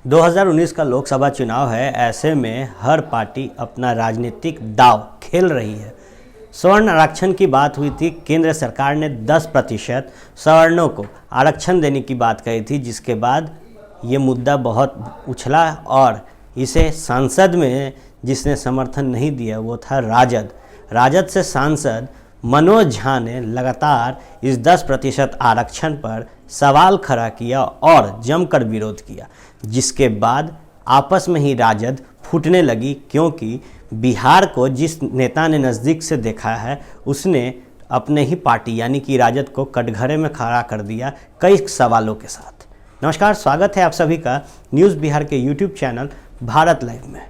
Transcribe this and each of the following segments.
2019 का लोकसभा चुनाव है। ऐसे में हर पार्टी अपना राजनीतिक दांव खेल रही है। सवर्ण आरक्षण की बात हुई थी। केंद्र सरकार ने 10% सवर्णों को आरक्षण देने की बात कही थी, जिसके बाद ये मुद्दा बहुत उछला और इसे संसद में जिसने समर्थन नहीं दिया वो था राजद से सांसद मनोज झा ने लगातार इस 10% आरक्षण पर सवाल खड़ा किया और जमकर विरोध किया, जिसके बाद आपस में ही राजद फूटने लगी, क्योंकि बिहार को जिस नेता ने नज़दीक से देखा है उसने अपने ही पार्टी यानी कि राजद को कटघरे में खड़ा कर दिया कई सवालों के साथ। नमस्कार, स्वागत है आप सभी का न्यूज़ बिहार के यूट्यूब चैनल भारत लाइव में।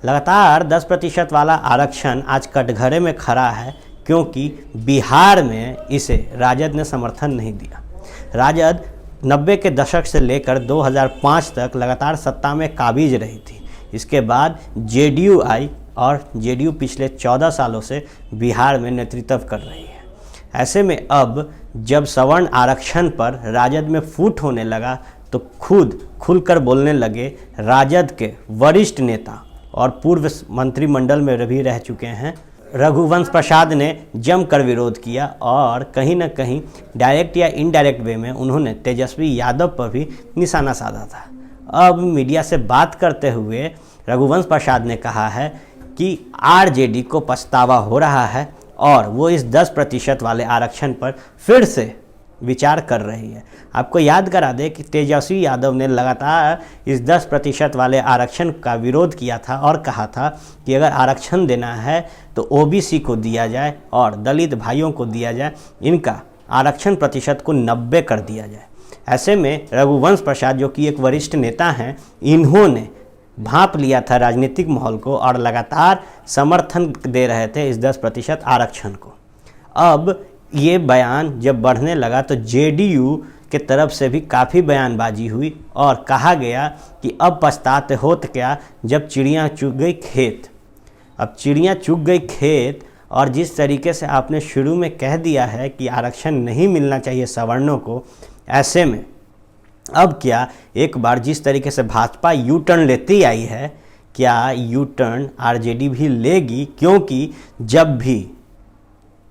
लगातार 10% वाला आरक्षण आज कटघरे में खड़ा है, क्योंकि बिहार में इसे राजद ने समर्थन नहीं दिया। राजद 90 के दशक से लेकर 2005 तक लगातार सत्ता में काबिज रही थी। इसके बाद जेडीयू आई और जेडीयू पिछले 14 सालों से बिहार में नेतृत्व कर रही है। ऐसे में अब जब सवर्ण आरक्षण पर राजद में फूट होने लगा तो खुलकर बोलने लगे राजद के वरिष्ठ नेता और पूर्व मंत्रिमंडल में भी रह चुके हैं रघुवंश प्रसाद ने जमकर विरोध किया और कहीं ना कहीं डायरेक्ट या इनडायरेक्ट वे में उन्होंने तेजस्वी यादव पर भी निशाना साधा था। अब मीडिया से बात करते हुए रघुवंश प्रसाद ने कहा है कि आरजेडी को पछतावा हो रहा है और वो इस 10% वाले आरक्षण पर फिर से विचार कर रही है। आपको याद करा दें कि तेजस्वी यादव ने लगातार इस 10% वाले आरक्षण का विरोध किया था और कहा था कि अगर आरक्षण देना है तो ओबीसी को दिया जाए और दलित भाइयों को दिया जाए, इनका आरक्षण प्रतिशत को 90 कर दिया जाए। ऐसे में रघुवंश प्रसाद जो कि एक वरिष्ठ नेता हैं, इन्होंने भांप लिया था राजनीतिक माहौल को और लगातार समर्थन दे रहे थे इस 10% आरक्षण को। अब ये बयान जब बढ़ने लगा तो जेडीयू के तरफ से भी काफ़ी बयानबाजी हुई और कहा गया कि अब पछताते होत क्या जब चिड़िया चुग गई खेत। अब चिड़िया चुग गई खेत, और जिस तरीके से आपने शुरू में कह दिया है कि आरक्षण नहीं मिलना चाहिए सवर्णों को, ऐसे में अब क्या एक बार जिस तरीके से भाजपा यू टर्न लेती आई है, क्या यू टर्न आरजेडी भी लेगी? क्योंकि जब भी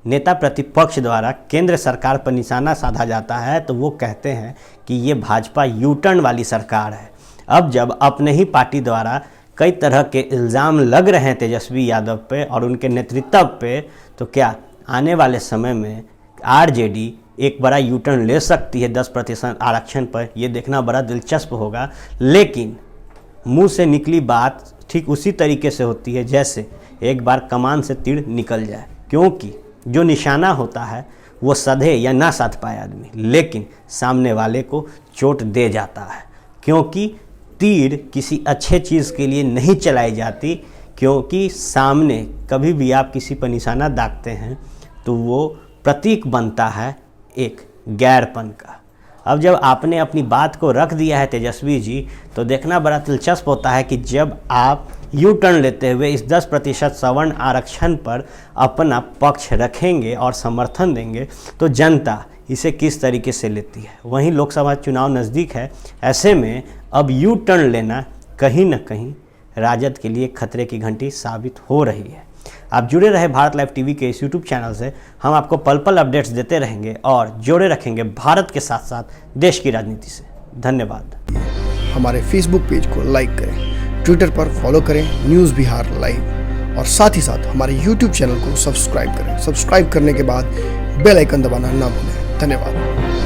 नेता प्रतिपक्ष द्वारा केंद्र सरकार पर निशाना साधा जाता है तो वो कहते हैं कि ये भाजपा यू टर्न वाली सरकार है। अब जब अपने ही पार्टी द्वारा कई तरह के इल्ज़ाम लग रहे हैं तेजस्वी यादव पे और उनके नेतृत्व पे, तो क्या आने वाले समय में आरजेडी एक बड़ा यू टर्न ले सकती है 10% आरक्षण पर? ये देखना बड़ा दिलचस्प होगा। लेकिन मुंह से निकली बात ठीक उसी तरीके से होती है जैसे एक बार कमान से तीर निकल जाए, क्योंकि जो निशाना होता है वो सधे या ना साध पाए आदमी, लेकिन सामने वाले को चोट दे जाता है। क्योंकि तीर किसी अच्छे चीज़ के लिए नहीं चलाई जाती, क्योंकि सामने कभी भी आप किसी पर निशाना दागते हैं तो वो प्रतीक बनता है एक गैरपन का। अब जब आपने अपनी बात को रख दिया है तेजस्वी जी, तो देखना बड़ा दिलचस्प होता है कि जब आप यू टर्न लेते हुए इस 10% सवर्ण आरक्षण पर अपना पक्ष रखेंगे और समर्थन देंगे तो जनता इसे किस तरीके से लेती है। वहीं लोकसभा चुनाव नज़दीक है। ऐसे में अब यू टर्न लेना कहीं ना कहीं राजद के लिए खतरे की घंटी साबित हो रही है। आप जुड़े रहे भारत लाइव टीवी के इस यूट्यूब चैनल से। हम आपको पल पल अपडेट्स देते रहेंगे और जोड़े रखेंगे भारत के साथ साथ देश की राजनीति से। धन्यवाद। हमारे फेसबुक पेज को लाइक करें, ट्विटर पर फॉलो करें न्यूज़ बिहार लाइव, और साथ ही साथ हमारे यूट्यूब चैनल को सब्सक्राइब करें। सब्सक्राइब करने के बाद बेल आइकन दबाना ना भूलें। धन्यवाद।